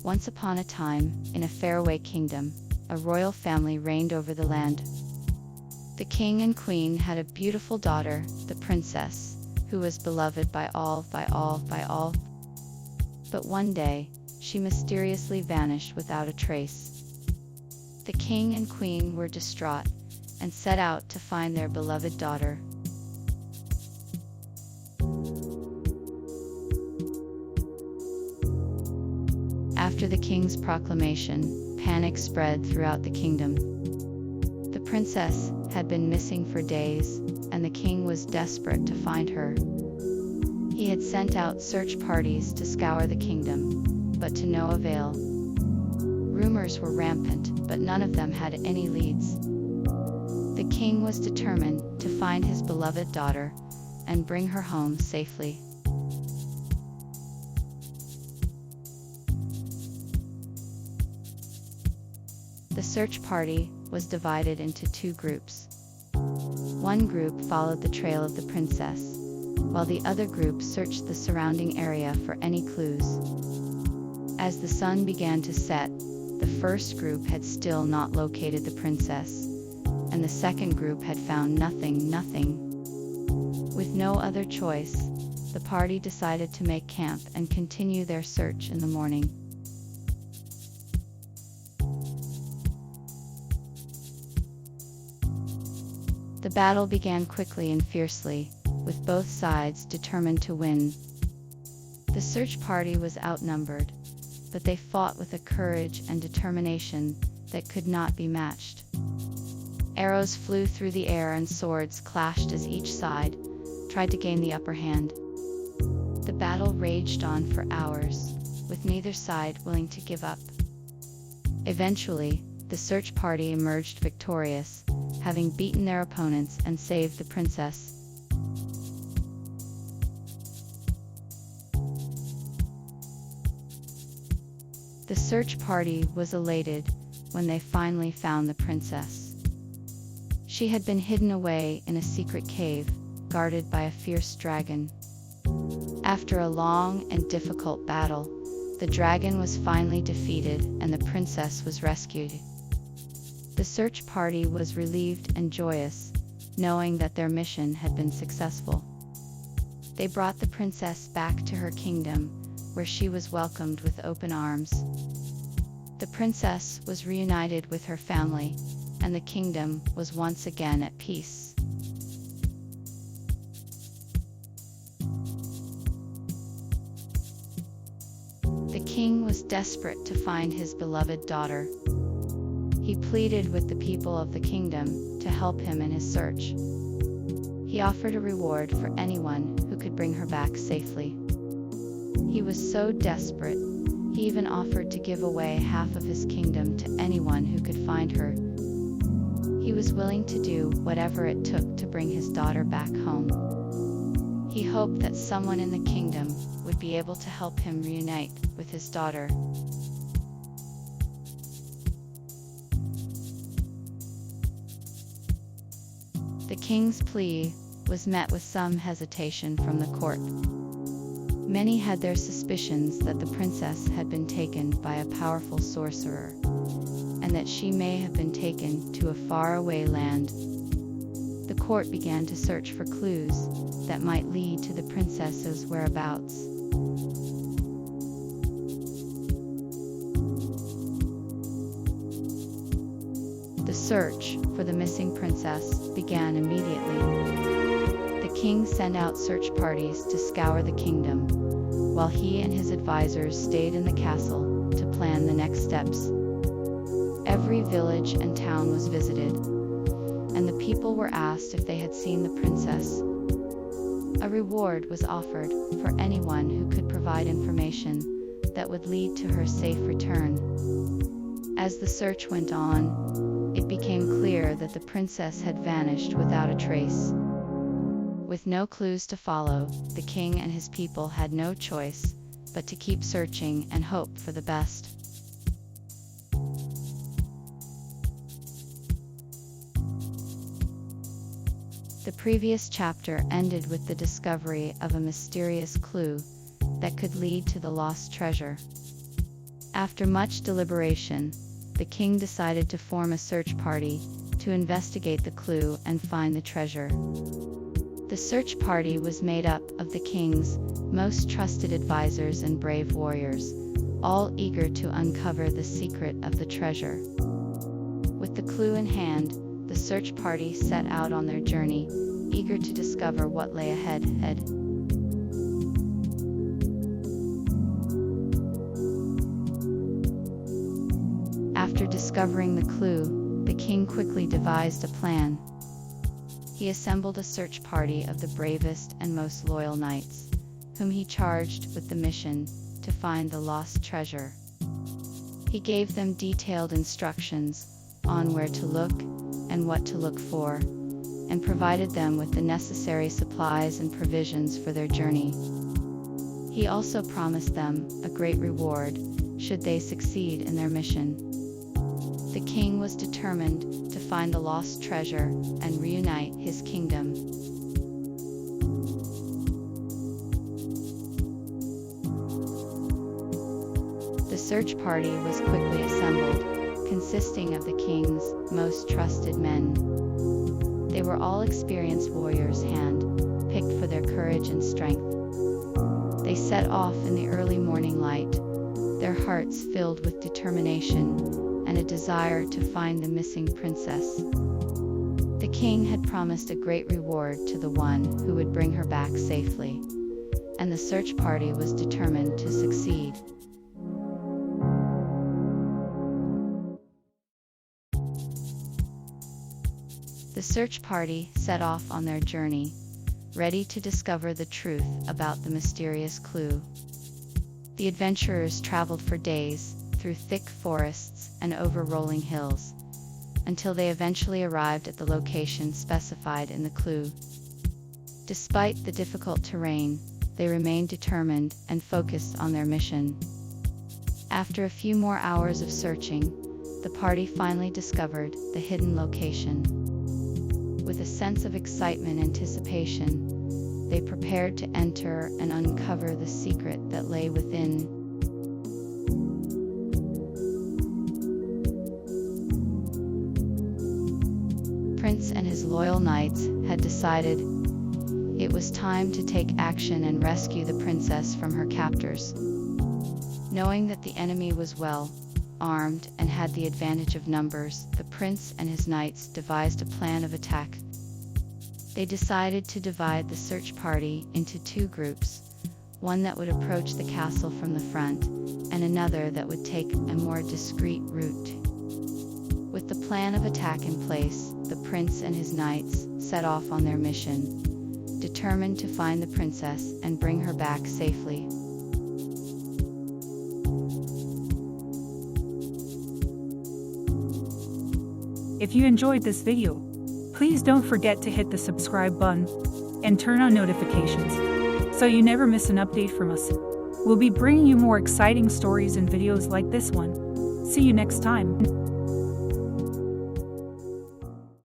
Once upon a time, in a faraway kingdom, a royal family reigned over the land. The king and queen had a beautiful daughter, the princess, who was beloved by all. But one day, she mysteriously vanished without a trace. The king and queen were distraught and set out to find their beloved daughter. After the king's proclamation, panic spread throughout the kingdom. The princess had been missing for days, and the king was desperate to find her. He had sent out search parties to scour the kingdom, but to no avail. Rumors were rampant, but none of them had any leads. The king was determined to find his beloved daughter and bring her home safely. The search party was divided into two groups. One group followed the trail of the princess, while the other group searched the surrounding area for any clues. As the sun began to set, the first group had still not located the princess, and the second group had found nothing. With no other choice, the party decided to make camp and continue their search in the morning. The battle began quickly and fiercely, with both sides determined to win. The search party was outnumbered, but they fought with a courage and determination that could not be matched. Arrows flew through the air and swords clashed as each side tried to gain the upper hand. The battle raged on for hours, with neither side willing to give up. Eventually, the search party emerged victorious, having beaten their opponents and saved the princess. The search party was elated when they finally found the princess. She had been hidden away in a secret cave, guarded by a fierce dragon. After a long and difficult battle, the dragon was finally defeated and the princess was rescued. The search party was relieved and joyous, knowing that their mission had been successful. They brought the princess back to her kingdom, where she was welcomed with open arms. The princess was reunited with her family, and the kingdom was once again at peace. The king was desperate to find his beloved daughter. He pleaded with the people of the kingdom to help him in his search. He offered a reward for anyone who could bring her back safely. He was so desperate, he even offered to give away half of his kingdom to anyone who could find her. He was willing to do whatever it took to bring his daughter back home. He hoped that someone in the kingdom would be able to help him reunite with his daughter. The king's plea was met with some hesitation from the court. Many had their suspicions that the princess had been taken by a powerful sorcerer, and that she may have been taken to a faraway land. The court began to search for clues that might lead to the princess's whereabouts. The search for the missing princess began immediately. The king sent out search parties to scour the kingdom, while he and his advisors stayed in the castle to plan the next steps. Every village and town was visited, and the people were asked if they had seen the princess. A reward was offered for anyone who could provide information that would lead to her safe return. As the search went on, it became clear that the princess had vanished without a trace. With no clues to follow, the king and his people had no choice but to keep searching and hope for the best. The previous chapter ended with the discovery of a mysterious clue that could lead to the lost treasure. After much deliberation, the king decided to form a search party to investigate the clue and find the treasure. The search party was made up of the king's most trusted advisors and brave warriors, all eager to uncover the secret of the treasure. With the clue in hand, the search party set out on their journey, eager to discover what lay ahead. After discovering the clue, the king quickly devised a plan. He assembled a search party of the bravest and most loyal knights, whom he charged with the mission to find the lost treasure. He gave them detailed instructions on where to look and what to look for, and provided them with the necessary supplies and provisions for their journey. He also promised them a great reward should they succeed in their mission. The king was determined to find the lost treasure and reunite his kingdom. The search party was quickly assembled, consisting of the king's most trusted men. They were all experienced warriors, hand-picked for their courage and strength. They set off in the early morning light, their hearts filled with determination and a desire to find the missing princess. The king had promised a great reward to the one who would bring her back safely, and the search party was determined to succeed. The search party set off on their journey, ready to discover the truth about the mysterious clue. The adventurers traveled for days, through thick forests and over rolling hills, until they eventually arrived at the location specified in the clue. Despite the difficult terrain, they remained determined and focused on their mission. After a few more hours of searching, the party finally discovered the hidden location. With a sense of excitement and anticipation, they prepared to enter and uncover the secret that lay within. Prince and his loyal knights had decided it was time to take action and rescue the princess from her captors. Knowing that the enemy was well armed and had the advantage of numbers, the prince and his knights devised a plan of attack. They decided to divide the search party into two groups, one that would approach the castle from the front, and another that would take a more discreet route. With the plan of attack in place, the prince and his knights set off on their mission, determined to find the princess and bring her back safely. If you enjoyed this video, please don't forget to hit the subscribe button and turn on notifications so you never miss an update from us. We'll be bringing you more exciting stories and videos like this one. See you next time.